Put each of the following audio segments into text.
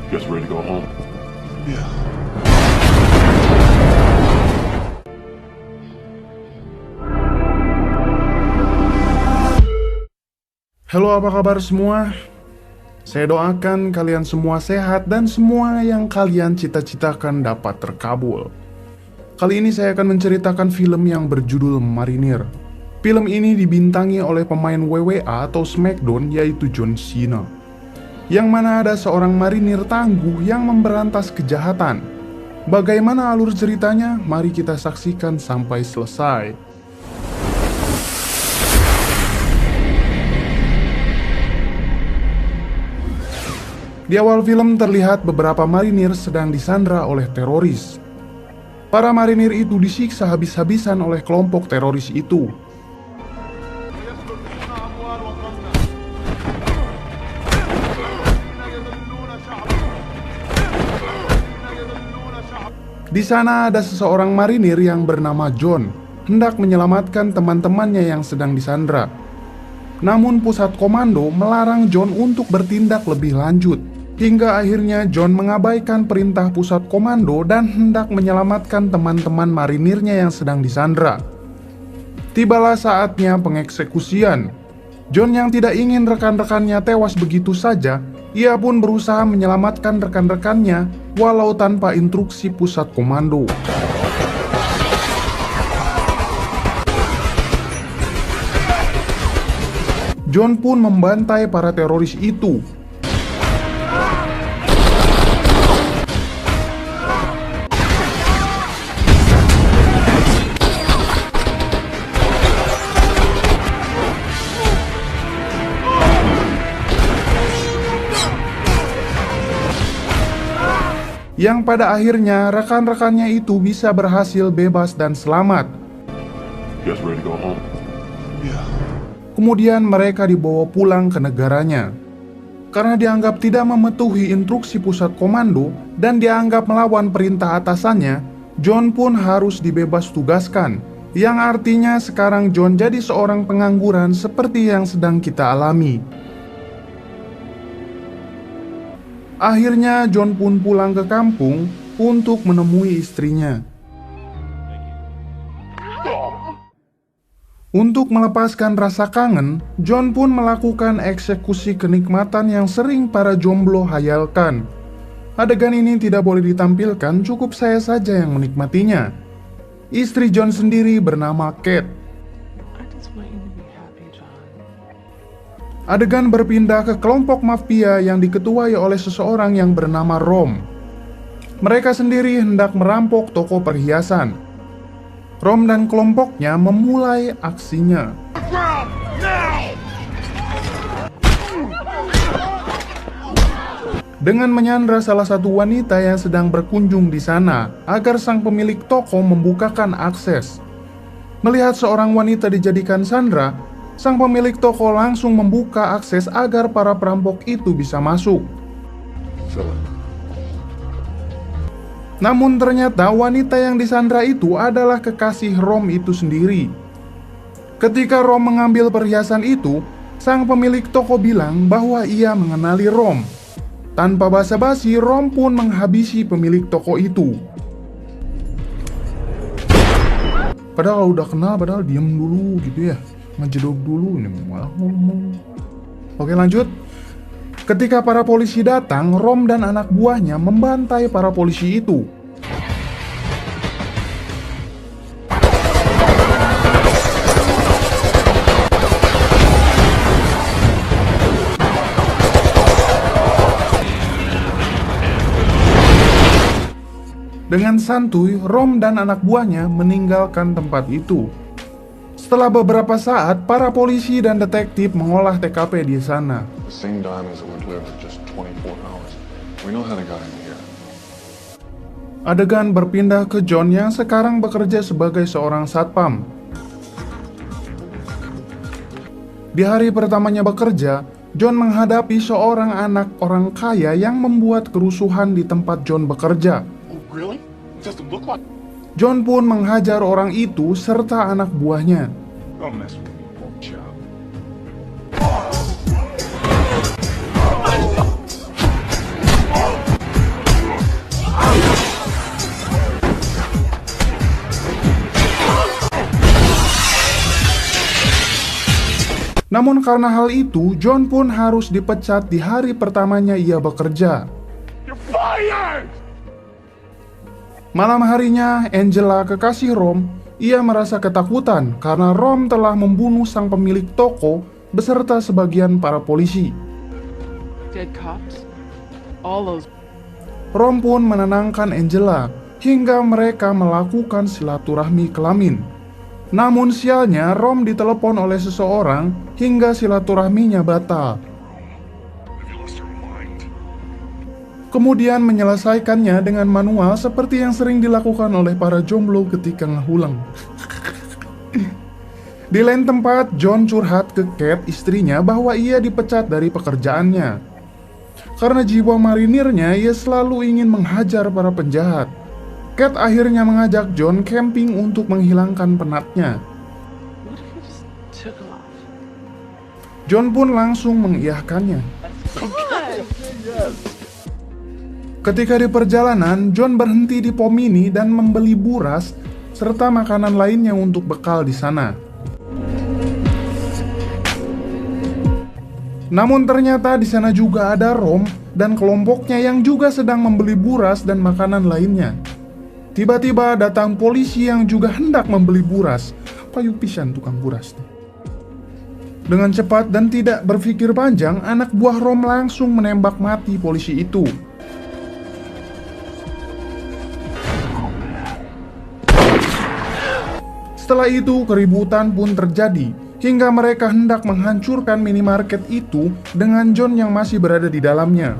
You guys ready to go home? Yeah. Halo, apa kabar semua? Saya doakan kalian semua sehat dan semua yang kalian cita-citakan dapat terkabul. Kali ini saya akan menceritakan film yang berjudul Marinir. Film ini dibintangi oleh pemain WWE atau SmackDown yaitu John Cena, yang mana ada seorang marinir tangguh yang memberantas kejahatan. Bagaimana alur ceritanya? Mari kita saksikan sampai selesai. Di awal film terlihat beberapa marinir sedang disandra oleh teroris. Para marinir itu disiksa habis-habisan oleh kelompok teroris itu. Di sana ada seseorang marinir yang bernama John, hendak menyelamatkan teman-temannya yang sedang disandra. Namun pusat komando melarang John untuk bertindak lebih lanjut. Hingga akhirnya John mengabaikan perintah pusat komando dan hendak menyelamatkan teman-teman marinirnya yang sedang disandra. Tibalah saatnya pengeksekusian. John yang tidak ingin rekan-rekannya tewas begitu saja, ia pun berusaha menyelamatkan rekan-rekannya walau tanpa instruksi pusat komando. John pun membantai para teroris itu. Yang pada akhirnya rekan-rekannya itu bisa berhasil bebas dan selamat. You guys ready to go home? Yeah. Kemudian mereka dibawa pulang ke negaranya. Karena dianggap tidak mematuhi instruksi pusat komando dan dianggap melawan perintah atasannya, John pun harus dibebas tugaskan. Yang artinya sekarang John jadi seorang pengangguran seperti yang sedang kita alami. Akhirnya John pun pulang ke kampung untuk menemui istrinya. Untuk melepaskan rasa kangen, John pun melakukan eksekusi kenikmatan yang sering para jomblo hayalkan. Adegan ini tidak boleh ditampilkan, cukup saya saja yang menikmatinya. Istri John sendiri bernama Kate. Adegan berpindah ke kelompok mafia yang diketuai oleh seseorang yang bernama Rom. Mereka sendiri hendak merampok toko perhiasan. Rom dan kelompoknya memulai aksinya. Dengan menyandra salah satu wanita yang sedang berkunjung di sana agar sang pemilik toko membukakan akses. Melihat seorang wanita dijadikan sandra, sang pemilik toko langsung membuka akses agar para perampok itu bisa masuk. Namun ternyata wanita yang disandra itu adalah kekasih Rom itu sendiri. Ketika Rom mengambil perhiasan itu, sang pemilik toko bilang bahwa ia mengenali Rom. Tanpa basa-basi, Rom pun menghabisi pemilik toko itu. Padahal udah kenal, padahal diem dulu gitu ya. Ngejedok dulu, ini malah ngomong. Oke, lanjut. Ketika para polisi datang, Rom dan anak buahnya membantai para polisi itu. Dengan santuy, Rom dan anak buahnya meninggalkan tempat itu. Setelah beberapa saat, para polisi dan detektif mengolah TKP di sana. The same diamonds that were delivered just 24 hours. We know how they got in here. Adegan berpindah ke John yang sekarang bekerja sebagai seorang satpam. Di hari pertamanya bekerja, John menghadapi seorang anak orang kaya yang membuat kerusuhan di tempat John bekerja. Oh, really? It doesn't look like... John pun menghajar orang itu serta anak buahnya. Don't mess with me, pork chop. Namun karena hal itu, John pun harus dipecat di hari pertamanya ia bekerja. You're fired! Malam harinya, Angela, kekasih Rom, ia merasa ketakutan karena Rom telah membunuh sang pemilik toko beserta sebagian para polisi. Dead cops? All those. Rom pun menenangkan Angela hingga mereka melakukan silaturahmi kelamin. Namun sialnya, Rom ditelepon oleh seseorang hingga silaturahminya batal. Have you lost your mind? Kemudian menyelesaikannya dengan manual seperti yang sering dilakukan oleh para jomblo ketika ngehulang. Di lain tempat, John curhat ke Kate, istrinya, bahwa ia dipecat dari pekerjaannya. Karena jiwa marinirnya, ia selalu ingin menghajar para penjahat. Kate akhirnya mengajak John camping untuk menghilangkan penatnya. What if we just took them off? John pun langsung mengiyakannya. Ketika di perjalanan, John berhenti di pom mini dan membeli buras serta makanan lainnya untuk bekal di sana. Namun ternyata di sana juga ada Rom dan kelompoknya yang juga sedang membeli buras dan makanan lainnya. Tiba-tiba datang polisi yang juga hendak membeli buras. Payu pisan tukang buras. Dengan cepat dan tidak berpikir panjang, anak buah Rom langsung menembak mati polisi itu. Setelah itu, keributan pun terjadi hingga mereka hendak menghancurkan minimarket itu dengan John yang masih berada di dalamnya.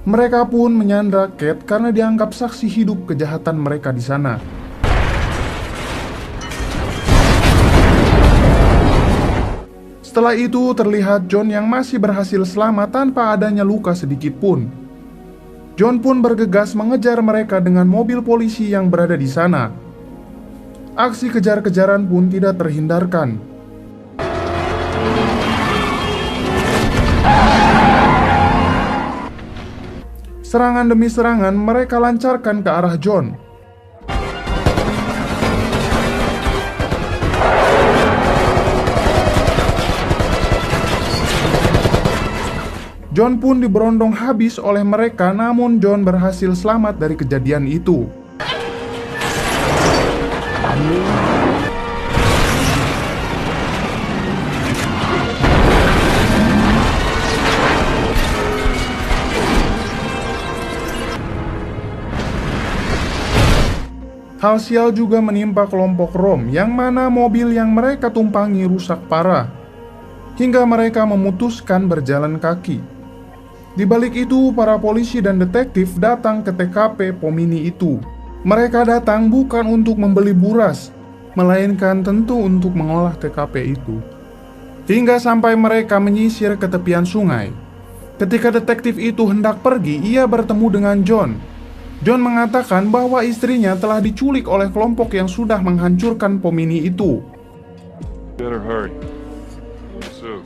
Mereka pun menyandra Kate karena dianggap saksi hidup kejahatan mereka di sana. Setelah itu terlihat John yang masih berhasil selamat tanpa adanya luka sedikit pun. John pun bergegas mengejar mereka dengan mobil polisi yang berada di sana. Aksi kejar-kejaran pun tidak terhindarkan. Serangan demi serangan mereka lancarkan ke arah John. John pun diberondong habis oleh mereka, namun John berhasil selamat dari kejadian itu. Hal sial juga menimpa kelompok Rom, yang mana mobil yang mereka tumpangi rusak parah, hingga mereka memutuskan berjalan kaki. Di balik itu, para polisi dan detektif datang ke TKP pom mini itu. Mereka datang bukan untuk membeli buras, melainkan tentu untuk mengolah TKP itu. Hingga sampai mereka menyisir ke tepian sungai. Ketika detektif itu hendak pergi, ia bertemu dengan John. John mengatakan bahwa istrinya telah diculik oleh kelompok yang sudah menghancurkan pom mini itu. Better hurry. So,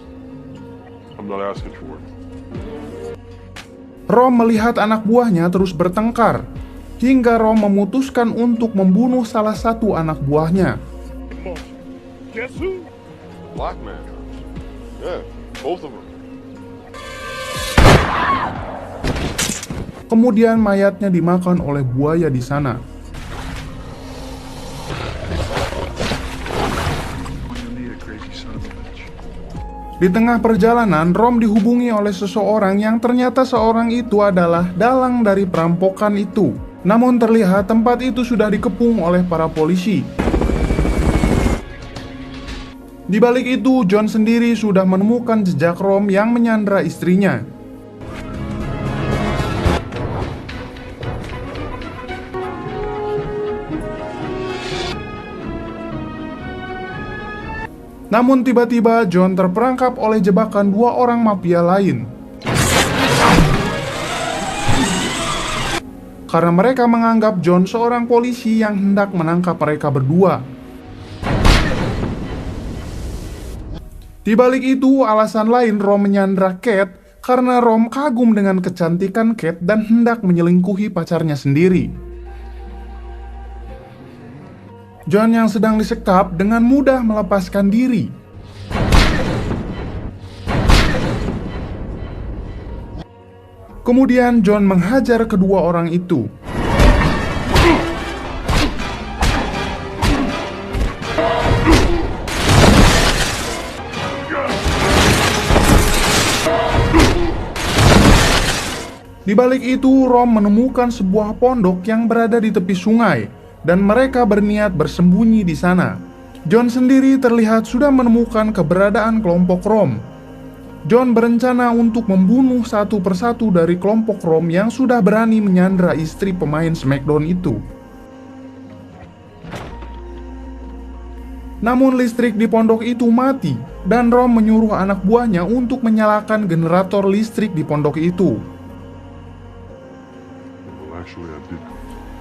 I'm not asking for it. Rom melihat anak buahnya terus bertengkar, hingga Rom memutuskan untuk membunuh salah satu anak buahnya. Come on. Guess who? Black man. Yeah, both of them. Kemudian mayatnya dimakan oleh buaya di sana. Di tengah perjalanan, Rom dihubungi oleh seseorang yang ternyata seorang itu adalah dalang dari perampokan itu. Namun terlihat tempat itu sudah dikepung oleh para polisi. Di balik itu, John sendiri sudah menemukan jejak Rom yang menyandra istrinya. Namun tiba-tiba John terperangkap oleh jebakan dua orang mafia lain. Karena mereka menganggap John seorang polisi yang hendak menangkap mereka berdua. Di balik itu, alasan lain Rom menyandra Kate karena Rom kagum dengan kecantikan Kate dan hendak menyelingkuhi pacarnya sendiri. John yang sedang disekap dengan mudah melepaskan diri. Kemudian John menghajar kedua orang itu. Di balik itu, Rom menemukan sebuah pondok yang berada di tepi sungai, dan mereka berniat bersembunyi di sana. John sendiri terlihat sudah menemukan keberadaan kelompok Rom. John berencana untuk membunuh satu persatu dari kelompok Rom yang sudah berani menyandra istri pemain SmackDown itu. Namun listrik di pondok itu mati, dan Rom menyuruh anak buahnya untuk menyalakan generator listrik di pondok itu.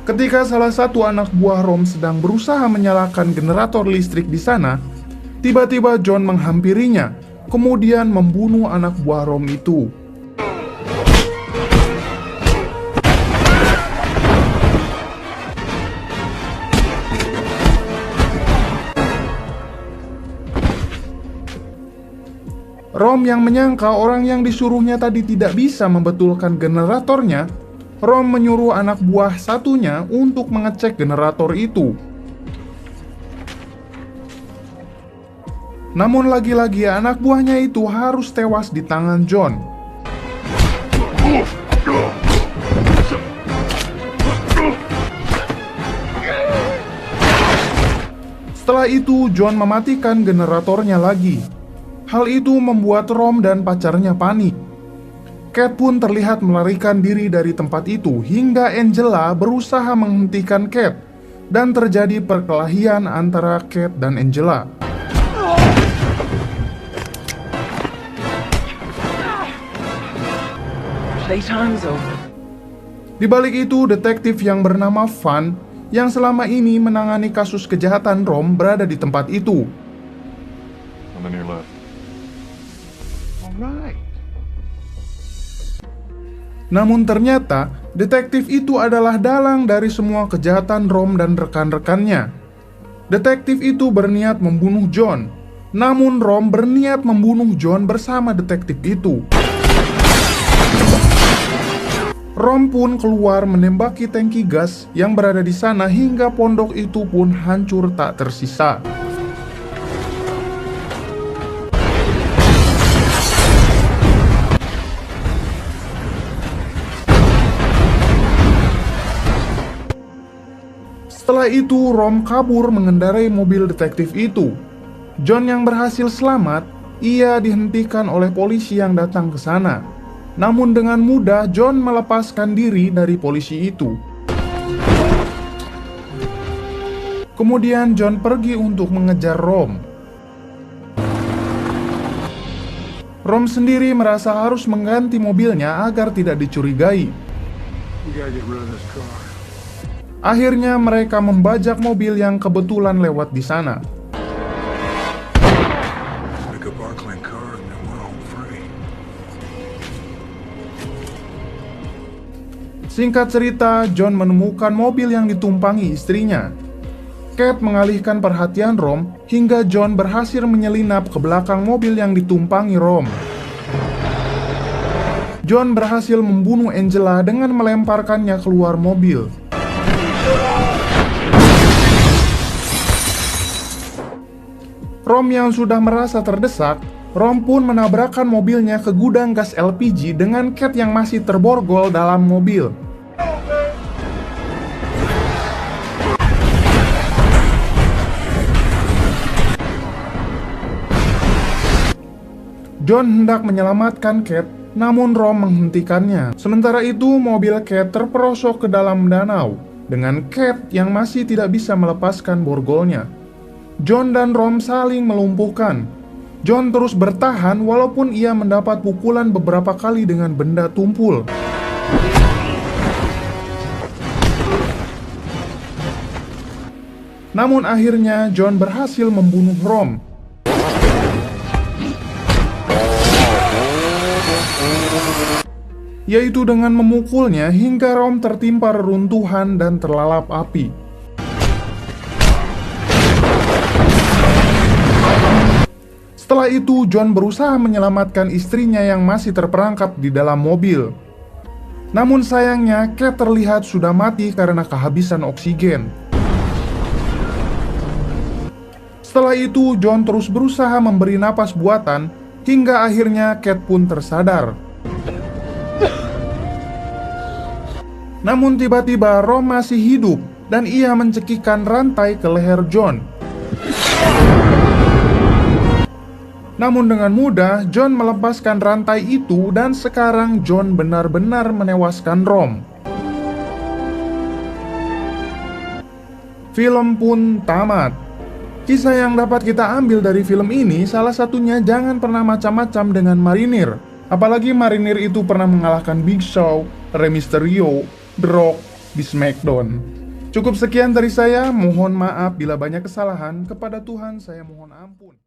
Ketika salah satu anak buah Rom sedang berusaha menyalakan generator listrik di sana, tiba-tiba John menghampirinya, kemudian membunuh anak buah Rom itu. Rom yang menyangka orang yang disuruhnya tadi tidak bisa membetulkan generatornya, Rom menyuruh anak buah satunya untuk mengecek generator itu. Namun lagi-lagi anak buahnya itu harus tewas di tangan John. Setelah itu John mematikan generatornya lagi. Hal itu membuat Rom dan pacarnya panik. Kate pun terlihat melarikan diri dari tempat itu hingga Angela berusaha menghentikan Kate, dan terjadi perkelahian antara Kate dan Angela. Playtime's over. Di balik itu, detektif yang bernama Van yang selama ini menangani kasus kejahatan Rom berada di tempat itu. And then you left. Alright. Namun ternyata, detektif itu adalah dalang dari semua kejahatan Rom dan rekan-rekannya. Detektif itu berniat membunuh John, namun Rom berniat membunuh John bersama detektif itu. Rom pun keluar menembaki tangki gas yang berada di sana hingga pondok itu pun hancur tak tersisa. Setelah itu, Rom kabur mengendarai mobil detektif itu. John yang berhasil selamat, ia dihentikan oleh polisi yang datang ke sana. Namun dengan mudah John melepaskan diri dari polisi itu. Kemudian John pergi untuk mengejar Rom. Rom sendiri merasa harus mengganti mobilnya agar tidak dicurigai. Akhirnya mereka membajak mobil yang kebetulan lewat di sana. Singkat cerita, John menemukan mobil yang ditumpangi istrinya. Kate mengalihkan perhatian Rom hingga John berhasil menyelinap ke belakang mobil yang ditumpangi Rom. John berhasil membunuh Angela dengan melemparkannya keluar mobil. Rom yang sudah merasa terdesak, Rom pun menabrakkan mobilnya ke gudang gas LPG dengan Kate yang masih terborgol dalam mobil. John hendak menyelamatkan Kate, namun Rom menghentikannya. Sementara itu, mobil Kate terperosok ke dalam danau, dengan Kate yang masih tidak bisa melepaskan borgolnya. John dan Rom saling melumpuhkan. John terus bertahan walaupun ia mendapat pukulan beberapa kali dengan benda tumpul. Namun akhirnya John berhasil membunuh Rom. Yaitu dengan memukulnya hingga Rom tertimpa reruntuhan dan terlalap api. Setelah itu, John berusaha menyelamatkan istrinya yang masih terperangkap di dalam mobil. Namun sayangnya, Kate terlihat sudah mati karena kehabisan oksigen. Setelah itu, John terus berusaha memberi napas buatan hingga akhirnya Kate pun tersadar. Namun tiba-tiba Rom masih hidup dan ia mencekikkan rantai ke leher John. Namun dengan mudah John melepaskan rantai itu dan sekarang John benar-benar menewaskan Rom. Film pun tamat. Kisah yang dapat kita ambil dari film ini salah satunya jangan pernah macam-macam dengan marinir. Apalagi marinir itu pernah mengalahkan Big Show, Rey Mysterio, The Rock di SmackDown. Cukup sekian dari saya, mohon maaf bila banyak kesalahan, kepada Tuhan saya mohon ampun.